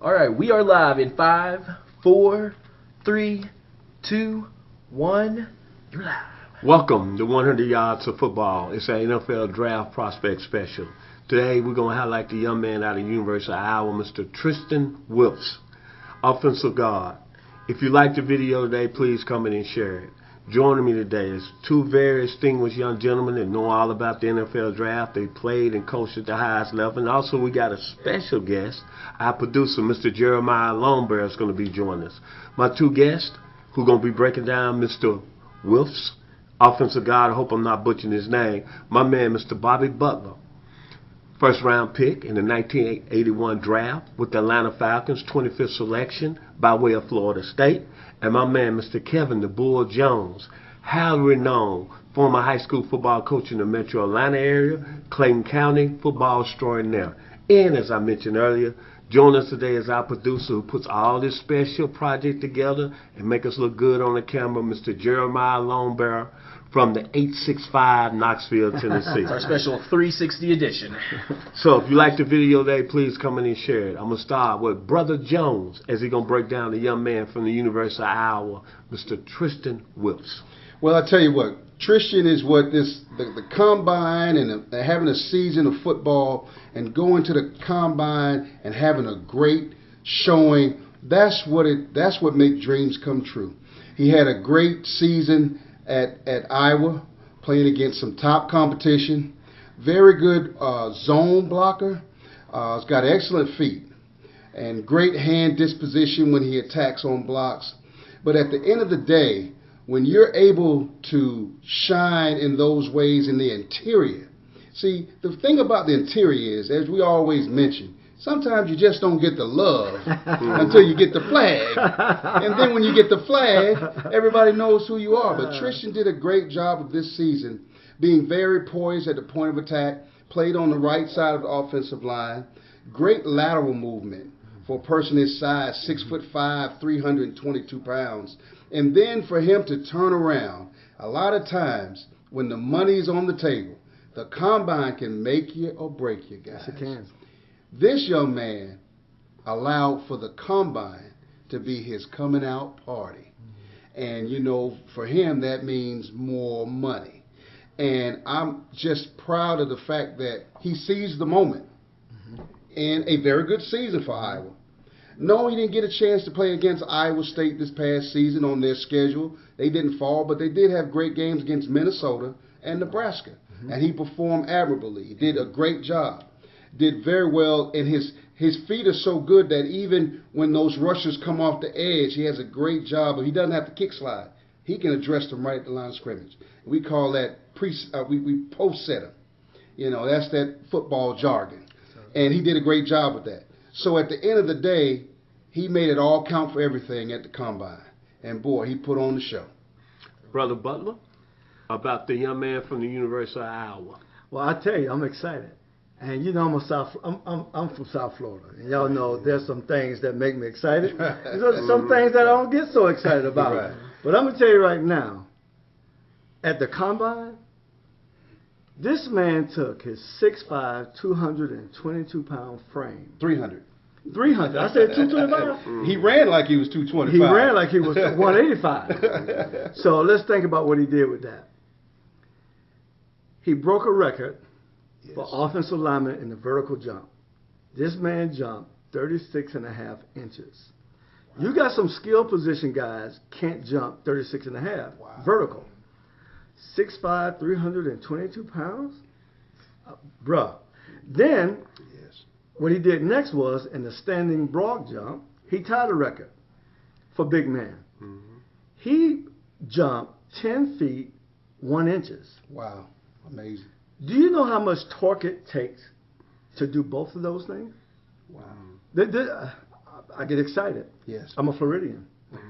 All right, we are live in 5, 4, 3, 2, 1. You're live. Welcome to 100 Yards of Football. It's an NFL Draft Prospect Special. Today we're going to highlight the young man out of the University of Iowa, Mr. Tristan Wirfs, offensive guard. If you like the video today, please comment and share it. Joining me today is two very distinguished young gentlemen that know all about the NFL Draft. They played and coached at the highest level. And also we got a special guest. Our producer, Mr. Jeremiah Lonebear, is going to be joining us. My two guests, who are going to be breaking down Mr. Wirfs, offensive guard. I hope I'm not butchering his name. My man, Mr. Bobby Butler, first round pick in the 1981 draft with the Atlanta Falcons, 25th selection by way of Florida State. And my man, Mr. Kevin the Bull Jones, highly renowned former high school football coach in the metro Atlanta area, Clayton County football extraordinaire. And as I mentioned earlier, joining us today is our producer who puts all this special project together and make us look good on the camera, Mr. Jeremiah Lonebear from the 865 Knoxville, Tennessee. It's our special 360 edition. So if you like the video today, please come in and share it. I'm going to start with Brother Jones as he's going to break down the young man from the University of Iowa, Mr. Tristan Wirfs. Well, I tell you what, Tristan is what the combine and having a season of football and going to the combine and having a great showing. That's what makes dreams come true. He had a great season at Iowa, playing against some top competition. Very good zone blocker. He's got excellent feet and great hand disposition when he attacks on blocks. But at the end of the day, when you're able to shine in those ways in the interior, see, the thing about the interior is, as we always mention, sometimes you just don't get the love until you get the flag. And then when you get the flag, everybody knows who you are. But Tristan did a great job of this season, being very poised at the point of attack, played on the right side of the offensive line, great lateral movement for a person his size, 6'5", 322 pounds. And then for him to turn around, a lot of times when the money's on the table, the combine can make you or break you, guys. Yes, it can. This young man allowed for the combine to be his coming out party. And, you know, for him, that means more money. And I'm just proud of the fact that he seized the moment in a very good season for Iowa. No, he didn't get a chance to play against Iowa State this past season on their schedule. They didn't fall, but they did have great games against Minnesota and Nebraska. And he performed admirably. He did a great job. Did very well, and his feet are so good that even when those rushers come off the edge, he has a great job. But he doesn't have to kick slide. He can address them right at the line of scrimmage. We call that we post set him. You know, that's that football jargon. And he did a great job with that. So at the end of the day, he made it all count for everything at the combine. And boy, he put on the show. Brother Butler, about the young man from the University of Iowa. Well, I tell you, I'm excited. And you know, I'm from South Florida, and y'all know there's some things that make me excited. There's some things that I don't get so excited about. Right. But I'm gonna tell you right now, at the combine, this man took his 6'5", 222-pound frame. 300. 300. I said 225. He ran like he was 225. He ran like he was 185. So let's think about what he did with that. He broke a record for offensive lineman in the vertical jump. This man jumped 36.5 inches. Wow. You got some skill position guys can't jump 36.5 vertical. 6'5", 322 pounds? Bruh. Then, what he did next was, in the standing broad jump, he tied a record for big man. He jumped 10 feet, 1 inches. Wow. Amazing. Do you know how much torque it takes to do both of those things? Wow. I get excited. Yes. I'm a Floridian.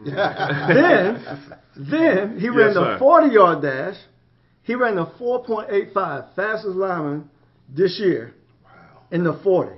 Yeah. Then he ran the 40-yard dash. He ran the 4.85, fastest lineman this year in the 40.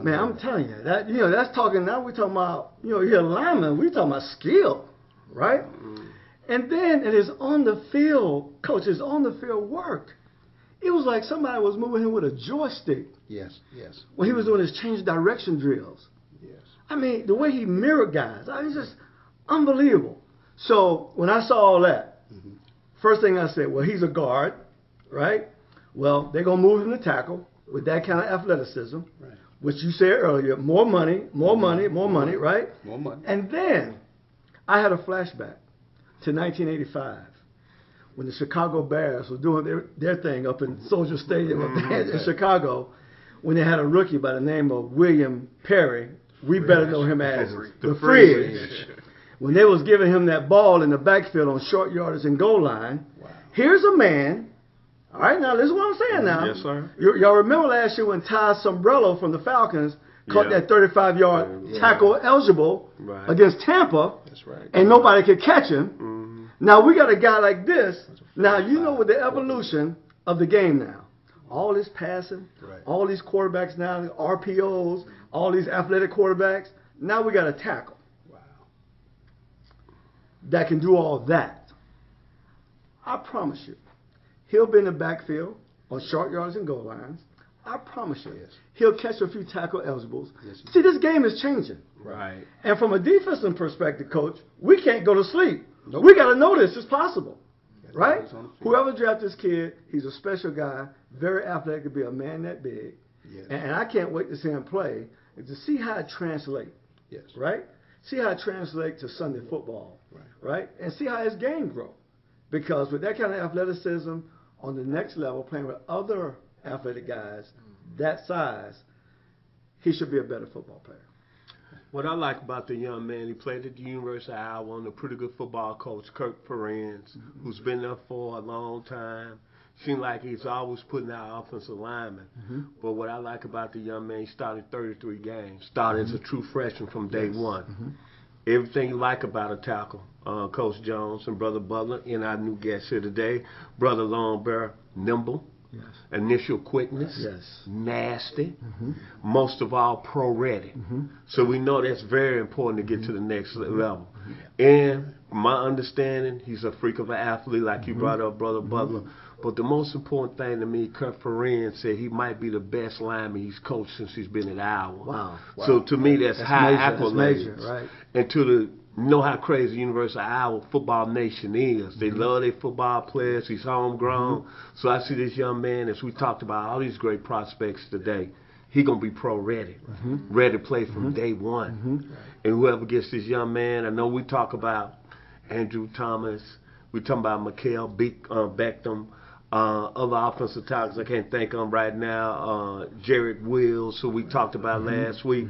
Man, I'm telling you, that's talking, now we're talking about, you're a lineman, we're talking about skill, right? And then it is on the field, coach, it's on the field work. it was like somebody was moving him with a joystick Yes, yes, when he was doing his change direction drills. yes. I mean, the way he mirrored guys, I mean, it's just unbelievable. So when I saw all that, first thing I said, well, he's a guard, right? Well, they're going to move him to tackle with that kind of athleticism, Right. which you said earlier, more money, right? More money. And then I had a flashback to 1985 when the Chicago Bears were doing their thing up in Soldier Stadium up there in Chicago, when they had a rookie by the name of William Perry. We better know him as the Fridge. When they was giving him that ball in the backfield on short yardage and goal line, here's a man. All right, now listen to what I'm saying now. Yes, sir. Y'all remember last year when Ty Sombrello from the Falcons caught that 35-yard tackle eligible against Tampa, That's right. and nobody could catch him. Now we got a guy like this. Now you know with the evolution of the game now. All this passing, all these quarterbacks now, RPOs, all these athletic quarterbacks. Now we got a tackle that can do all that. I promise you, he'll be in the backfield on short yards and goal lines. I promise you, he'll catch a few tackle eligibles. See, this game is changing. Right. And from a defensive perspective, Coach, we can't go to sleep. We got to know this is possible. Right? Whoever drafted this kid, he's a special guy, very athletic to be a man that big. And I can't wait to see him play and to see how it translates. Right? See how it translates to Sunday football. Right? And see how his game grows. Because with that kind of athleticism on the next level, playing with other athletic guys that size, he should be a better football player. What I like about the young man, he played at the University of Iowa under a pretty good football coach, Kirk Ferentz, who's been there for a long time. Seems like he's always putting out offensive linemen. But what I like about the young man, he started 33 games, started as a true freshman from day one. Everything you like about a tackle, Coach Jones and Brother Butler, and our new guest here today, Brother Longbear, nimble. Initial quickness, nasty, most of all pro-ready. So we know that's very important to get to the next level. And my understanding, he's a freak of an athlete, like you brought up, Brother Butler. But the most important thing to me, Kirk Ferentz said he might be the best lineman he's coached since he's been at Iowa. So to me, that's high accolades. Right. And to the know how crazy University of Iowa football nation is. They love their football players. He's homegrown. So I see this young man, as we talked about all these great prospects today, he going to be pro-ready, ready to play from day one. And whoever gets this young man, I know we talk about Andrew Thomas, we talking about Mikael Beckham, other offensive tackles I can't think of right now, Jared Wills, who we talked about last week.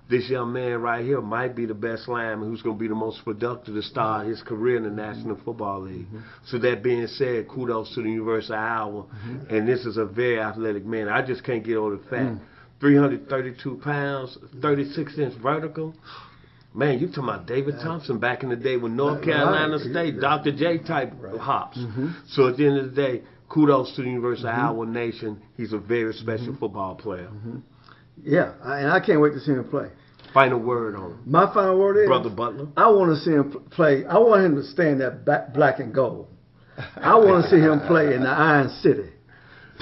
This young man right here might be the best lineman who's going to be the most productive to start his career in the National Football League. So that being said, kudos to the University of Iowa. And this is a very athletic man. I just can't get over the fact. 332 pounds, 36-inch vertical. Man, you talking about David Thompson back in the day with North Carolina State, Dr. J type hops. So at the end of the day, kudos to the University of Iowa nation. He's a very special football player. Yeah, and I can't wait to see him play. Final word on him. My final word is, Brother Butler. I want to see him play. I want him to stay in that black and gold. I want to see him play in the Iron City,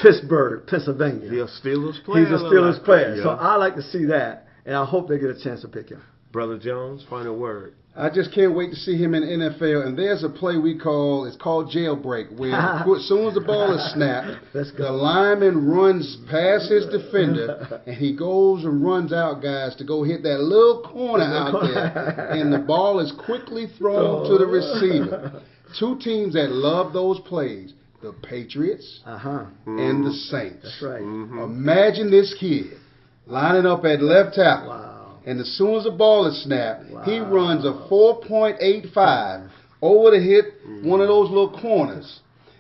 Pittsburgh, Pennsylvania. He's a Steelers player. He's a Steelers player. So I like to see that, and I hope they get a chance to pick him. Brother Jones, final word. I just can't wait to see him in the NFL. And there's a play it's called jailbreak, where as soon as the ball is snapped, the lineman runs past his defender, and he goes and runs out, guys, to go hit that little corner out there, and the ball is quickly thrown to the receiver. Two teams that love those plays, the Patriots and the Saints. That's right. Imagine this kid lining up at left tackle. And as soon as the ball is snapped, he runs a 4.85 over to hit one of those little corners,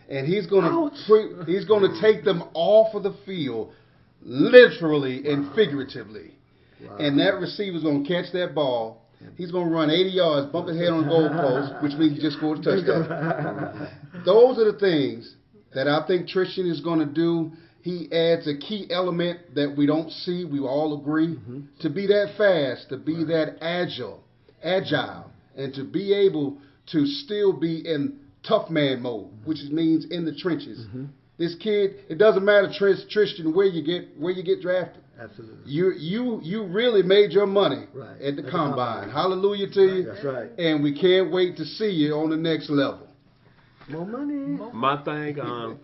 and he's going to take them off of the field, literally and figuratively. And that receiver's going to catch that ball. He's going to run 80 yards, bump his head on the goalpost, which means he just scored a touchdown. Those are the things that I think Tristan is going to do. He adds a key element that we don't see, we all agree, to be that fast, to be that agile, and to be able to still be in tough man mode, which means in the trenches. This kid, it doesn't matter, Tristan, where you get drafted. Absolutely. You really made your money Right. at the combine. Hallelujah to you. That's right. And we can't wait to see you on the next level. More money. My thing,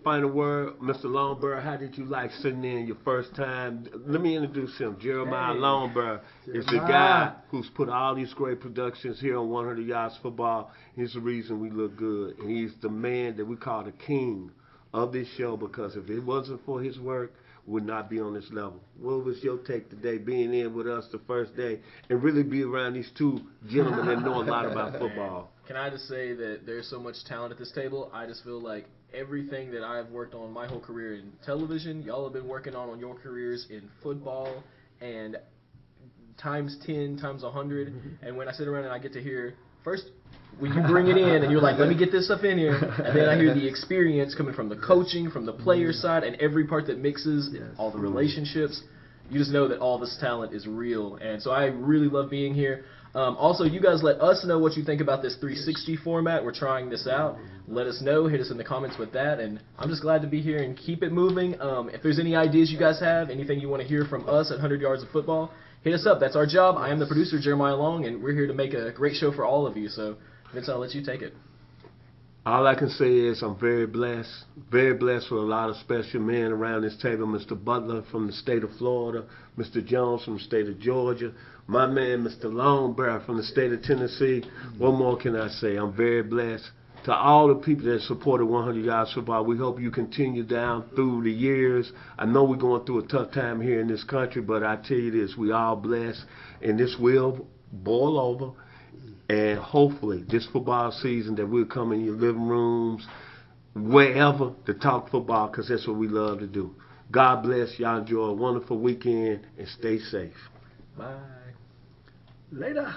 final word, Mr. Longbear, how did you like sitting in your first time? Let me introduce him. Jeremiah Longbear is the guy who's put all these great productions here on 100 Yards Football. He's the reason we look good. And he's the man that we call the king of this show, because if it wasn't for his work, we would not be on this level. What was your take today, being in with us the first day and really be around these two gentlemen that know a lot about football? Can I just say that there's so much talent at this table? I just feel like everything that I've worked on my whole career in television, y'all have been working on your careers in football, and times 10, times 100. And when I sit around and I get to hear, first, when you bring it in and you're like, let me get this stuff in here, and then I hear the experience coming from the coaching, from the player side, and every part that mixes, all the relationships, you just know that all this talent is real. And so I really love being here. Also, you guys let us know what you think about this 360 format. We're trying this out. Let us know. Hit us in the comments with that. And I'm just glad to be here and keep it moving. If there's any ideas you guys have, anything you want to hear from us at 100 Yards of Football, hit us up. That's our job. I am the producer, Jeremiah Long, and we're here to make a great show for all of you. So, Vincent, I'll let you take it. All I can say is I'm very blessed with a lot of special men around this table. Mr. Butler from the state of Florida, Mr. Jones from the state of Georgia, my man Mr. Longbear from the state of Tennessee. What more can I say? I'm very blessed. To all the people that supported 100 Yards Football, we hope you continue down through the years. I know we're going through a tough time here in this country, but I tell you this, we all blessed, and this will boil over. And hopefully this football season that we'll come in your living rooms, wherever, to talk football, because that's what we love to do. God bless. Y'all enjoy a wonderful weekend and stay safe. Bye. Later.